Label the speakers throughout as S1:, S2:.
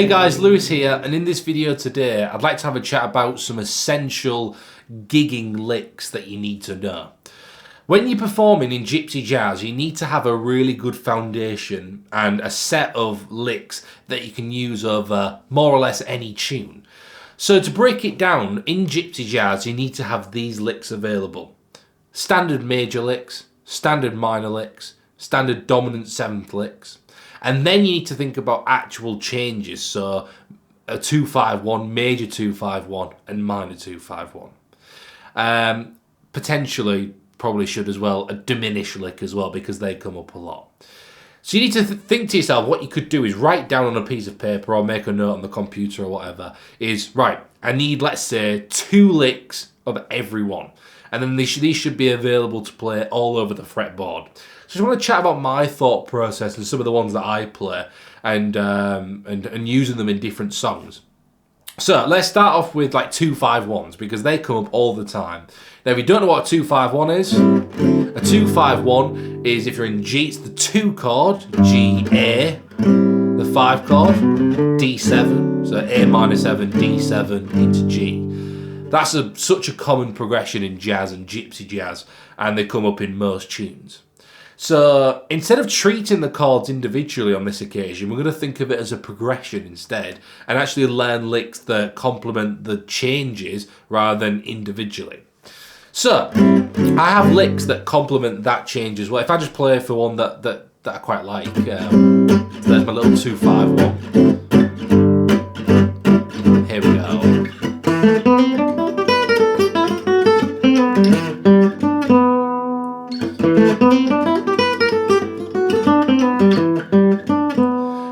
S1: Hey guys, Lewis here, and in this video today I'd like to have a chat about some essential gigging licks that you need to know. When you're performing in gypsy jazz, you need to have a really good foundation and a set of licks that you can use over more or less any tune. So to break it down, in gypsy jazz you need to have these licks available. Standard major licks, standard minor licks, standard dominant seventh licks. And then you need to think about actual changes, so a 2-5-1, major 2-5-1 and minor 2-5-1. Potentially, probably should as well, a diminished lick as well, because they come up a lot. So you need to think to yourself, what you could do is write down on a piece of paper or make a note on the computer or whatever, is, right, I need, let's say, 2 licks of every one. And then these should be available to play all over the fretboard. So I just want to chat about my thought process and some of the ones that I play and using them in different songs. So let's start off with like 2-5-1s because they come up all the time. Now if you don't know what a 2-5-1 is, a 2-5-1 is if you're in G, it's the 2 chord, G, A, the 5 chord, D7, so A minor 7, D7 into G. That's such a common progression in jazz and gypsy jazz, and they come up in most tunes. So instead of treating the chords individually on this occasion, we're going to think of it as a progression instead, and actually learn licks that complement the changes rather than individually. So I have licks that complement that change as well. If I just play for one that I quite like, there's my little 2-5-1. Here we go.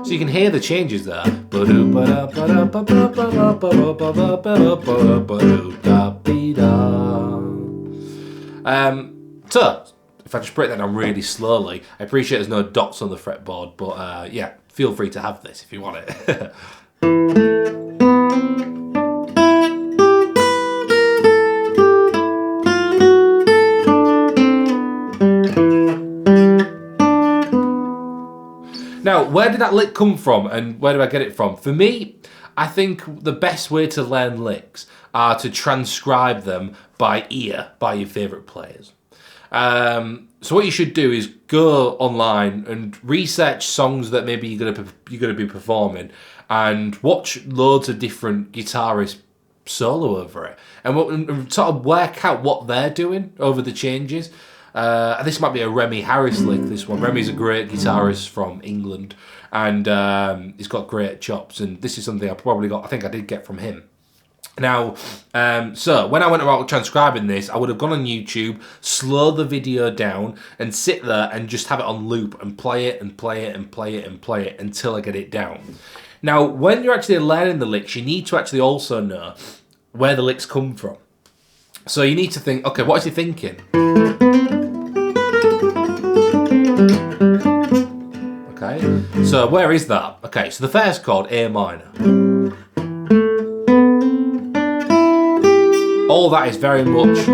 S1: So you can hear the changes there. So if I just break that down really slowly, I appreciate there's no dots on the fretboard, but yeah, feel free to have this if you want it. Now, where did that lick come from and where do I get it from? For me, I think the best way to learn licks are to transcribe them by ear by your favourite players. So what you should do is go online and research songs that maybe you're gonna be performing and watch loads of different guitarists solo over it and sort of work out what they're doing over the changes. This might be a Remy Harris lick, this one. Remy's a great guitarist from England, and he's got great chops, and this is something I think I did get from him. Now, so when I went about transcribing this, I would have gone on YouTube, slow the video down, and sit there and just have it on loop, and play it, and play it, and play it, and play it, until I get it down. Now, when you're actually learning the licks, you need to actually also know where the licks come from. So you need to think, okay, what is he thinking? Okay, so where is that? Okay, so the first chord, A minor. All that is very much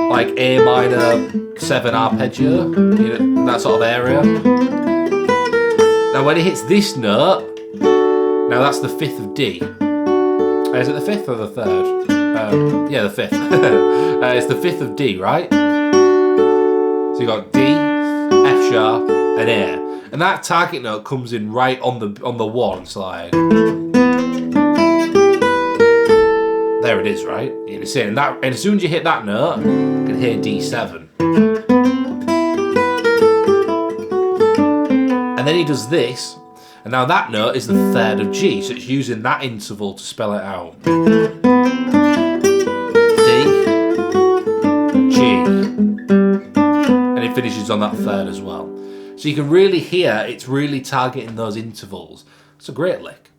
S1: like A minor 7 arpeggio, you know, that sort of area. Now when it hits this note, now that's the 5th of D. Is it the 5th or the 3rd? Yeah, the 5th. It's the 5th of D, right? So you got D, F sharp, and A, and that target note comes in right on the 1 slide. There it is, right? You can see it, and as soon as you hit that note, you can hear D7, and then he does this, and now that note is the 3rd of G, so it's using that interval to spell it out. D, G. It finishes on that 3rd as well. So you can really hear it's really targeting those intervals. It's a great lick.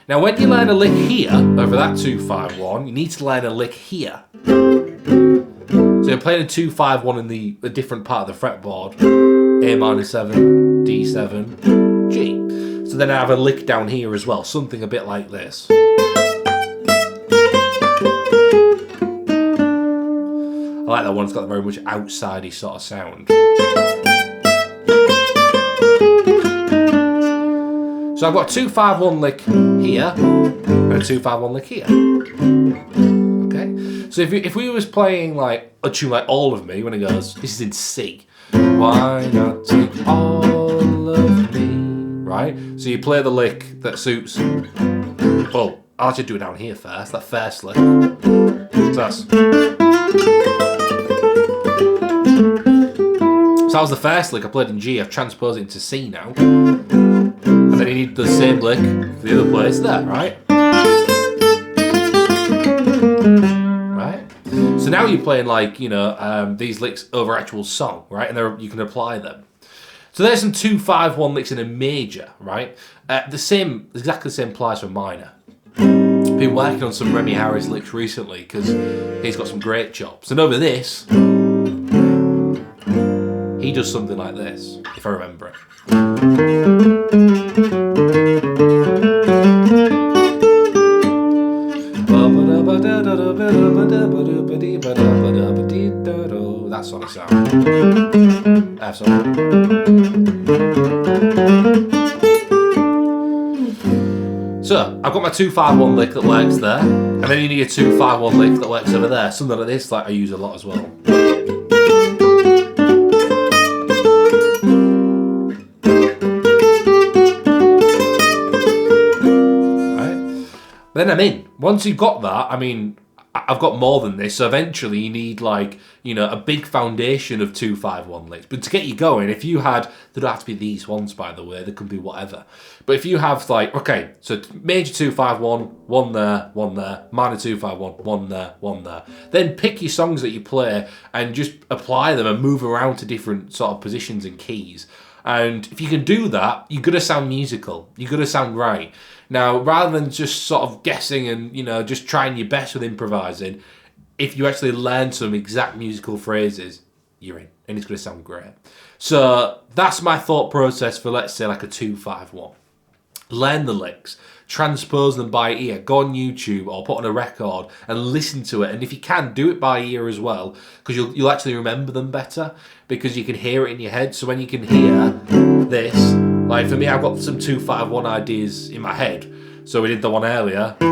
S1: Now when you learn a lick here, over that 2-5-1, you need to learn a lick here. So you're playing a 2-5-1 in a different part of the fretboard, A minor 7, D7, G. So then I have a lick down here as well, something a bit like this. I like that one, it's got a very much outside-y sort of sound. So So I've got a 2-5-1 lick here and a 2-5-1 lick here. Okay. So if we was playing like a tune like All of Me, when it goes, this is in C. Why not take all of me? Right? So you play the lick that suits. Well, I'll actually do it down here first, that first lick. So that's. So that was the first lick I played in G. I've transposed it into C now. And then you need the same lick for the other place there, right? Right? So now you're playing like, you know, these licks over actual song, right? And you can apply them. So there's some 2-5-1 licks in a major, right? Exactly the same applies for minor. Been working on some Remy Harris licks recently because he's got some great chops. And over this, he does something like this, if I remember it. That sort of sound. So, I've got my 2-5-1 lick that works there, and then you need a 2-5-1 lick that works over there. Something like this, like I use a lot as well. Right? Then I'm in. Once you've got that, I mean, I've got more than this, so eventually you need like, you know, a big foundation of 2-5-1 licks. But to get you going, if you had, they don't have to be these ones by the way, they can be whatever. But if you have like, okay, so major 2-5-1, one there, minor 2-5-1, one there. Then pick your songs that you play and just apply them and move around to different sort of positions and keys. And if you can do that, you're going to sound musical. You're going to sound right. Now, rather than just sort of guessing and, you know, just trying your best with improvising, if you actually learn some exact musical phrases, you're in. And it's going to sound great. So that's my thought process for, let's say, like a 2-5-1. Learn the licks. Transpose them by ear. Go on YouTube or put on a record and listen to it. And if you can, do it by ear as well, because you'll actually remember them better because you can hear it in your head. So when you can hear this, like for me, I've got some 2-5-1 ideas in my head. So we did the one earlier. I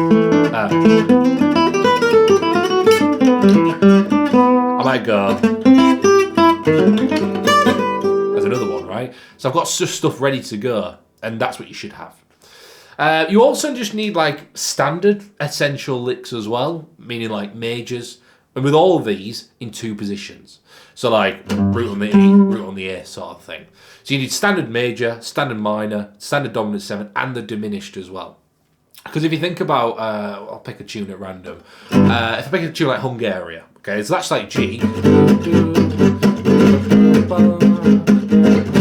S1: might go. There's another one, right? So I've got stuff ready to go, and that's what you should have. You also just need like standard essential licks as well, meaning like majors, and with all of these in 2 positions. So like root on the E, root on the A sort of thing. So you need standard major, standard minor, standard dominant 7, and the diminished as well. Because if you think about, I'll pick a tune at random. If I pick a tune like Hungaria, okay, so that's like G.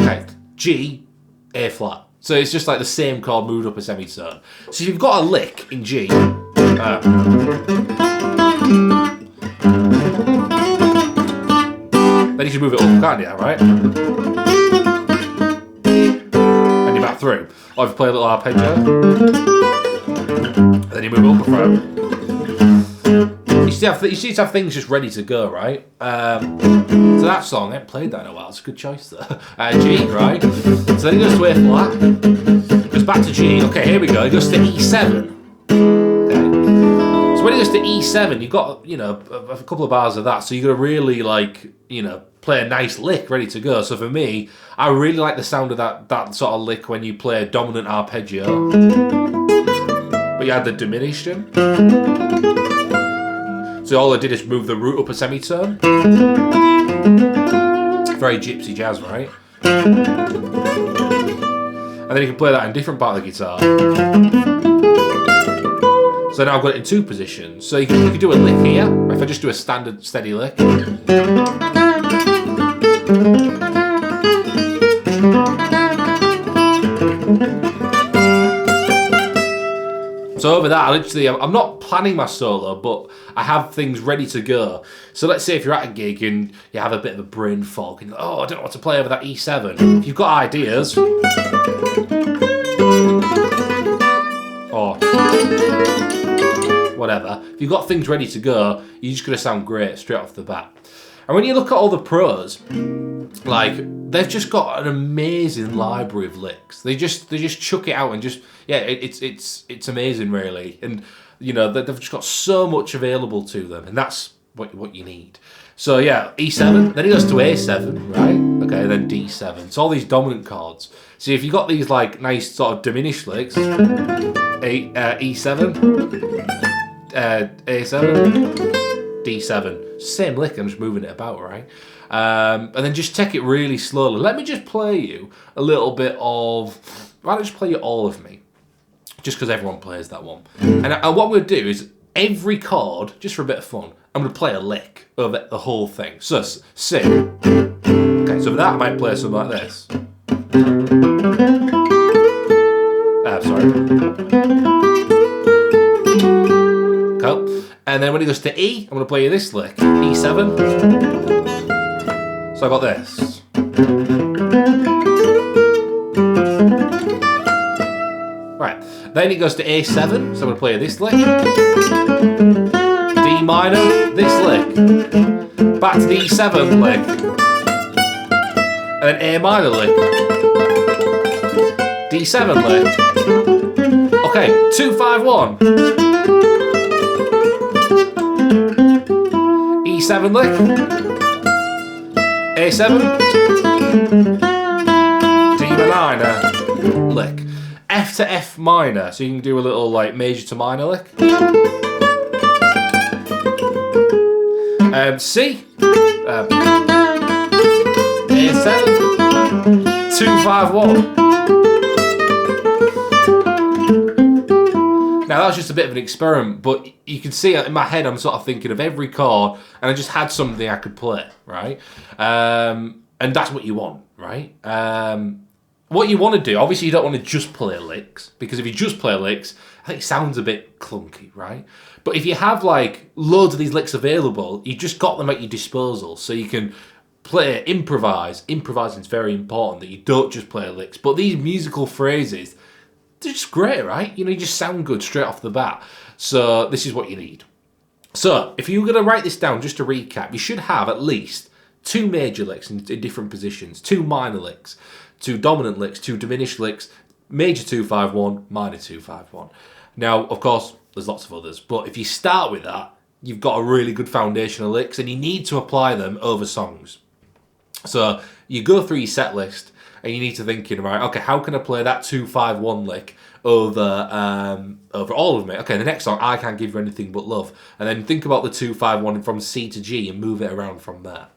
S1: Okay, G, A flat. So it's just like the same chord moved up a semitone. So if you've got a lick in G, then you can move it up, can't you, right? And you're back through. Or if you play a little arpeggio, then you move up a fret. You need to have things just ready to go, right? So that song, I haven't played that in a while, it's a good choice though. G, right? So then it goes to A flat, goes back to G, okay, here we go, it goes to E7. Okay. So when it goes to E7, you've got, you know, a couple of bars of that, so you've got to really, like, you know, play a nice lick ready to go. So for me, I really like the sound of that sort of lick when you play a dominant arpeggio, but you add the diminished in. So all I did is move the root up a semitone. Very gypsy jazz, right? And then you can play that in different part of the guitar. So now I've got it in 2 positions. So you can do a lick here, or if I just do a standard steady lick. So over that, I'm not planning my solo, but I have things ready to go. So let's say if you're at a gig and you have a bit of a brain fog and oh, I don't know what to play over that E7. If you've got ideas, or whatever, if you've got things ready to go, you're just going to sound great straight off the bat. And And when you look at all the pros, like, they've just got an amazing library of licks. They just chuck it out and just, yeah, it's amazing, really. And, you know, they've just got so much available to them, and that's what you need. So yeah, E7, then he goes to A7, right? Okay, then D7. So all these dominant chords. So if you got these like nice sort of diminished licks, E7, A7, D7, same lick. I'm just moving it about, right? And then just take it really slowly. Let me just play you a little bit of. Why don't I just play you All of Me? Just because everyone plays that one. And what we'll do is every chord, just for a bit of fun, I'm going to play a lick over the whole thing. So, sing. Okay, so for that I might play something like this. Sorry. Cool. And then when it goes to E, I'm going to play you this lick. E7. So I got this. Right. Then it goes to A7, so I'm going to play you this lick. D minor, this lick. Back to the E7 lick. And then A minor lick. D7 lick. Okay, 2, 5, 1. E7 lick. A7. D minor lick. F to F minor, so you can do a little like major to minor lick. C. A7. 2, 5, 1. Now that was just a bit of an experiment, but you can see in my head I'm sort of thinking of every chord, and I just had something I could play, right? And that's what you want, right? What you want to do, obviously you don't want to just play licks, because if you just play licks, I think it sounds a bit clunky, right? But if you have like loads of these licks available, you just got them at your disposal, so you can play, improvise. Improvising is very important, that you don't just play licks. But these musical phrases, they're just great, right? You know, you just sound good straight off the bat. So this is what you need. So if you're going to write this down, just to recap, you should have at least 2 major licks in different positions, 2 minor licks, 2 dominant licks, 2 diminished licks, major 2, 5, 1, minor 2, 5, 1. Now, of course, there's lots of others, but if you start with that, you've got a really good foundation of licks, and you need to apply them over songs. So you go through your set list, and you need to think, right, okay, how can I play that 2, 5, 1 lick over All of Me? Okay, the next song, I Can't Give You Anything But Love. And then think about the 2, 5, 1 from C to G and move it around from there.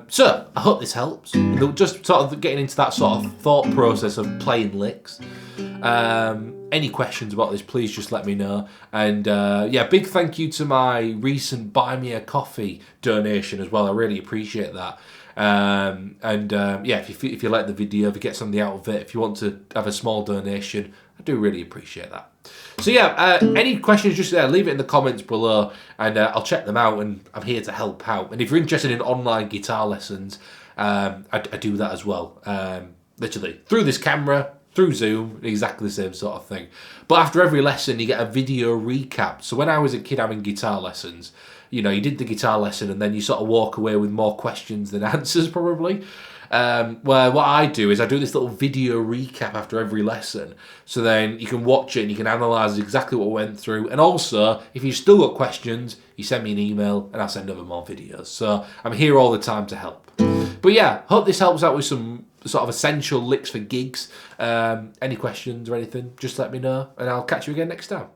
S1: So, I hope this helps. Just sort of getting into that sort of thought process of playing licks. Any questions about this, please just let me know. And yeah, big thank you to my recent Buy Me a Coffee donation as well. I really appreciate that. Yeah, if you like the video, if you get something out of it, if you want to have a small donation, I do really appreciate that. So yeah, any questions, just leave it in the comments below, and I'll check them out, and I'm here to help out. And if you're interested in online guitar lessons, I do that as well. Literally, through this camera, through Zoom, exactly the same sort of thing. But after every lesson, you get a video recap. So when I was a kid having guitar lessons, you know, you did the guitar lesson and then you sort of walk away with more questions than answers, probably. Where what I do is I do this little video recap after every lesson. So then you can watch it and you can analyse exactly what went through. And also, if you've still got questions, you send me an email and I'll send over more videos. So I'm here all the time to help. But yeah, hope this helps out with some sort of essential licks for gigs. Any questions or anything, just let me know and I'll catch you again next time.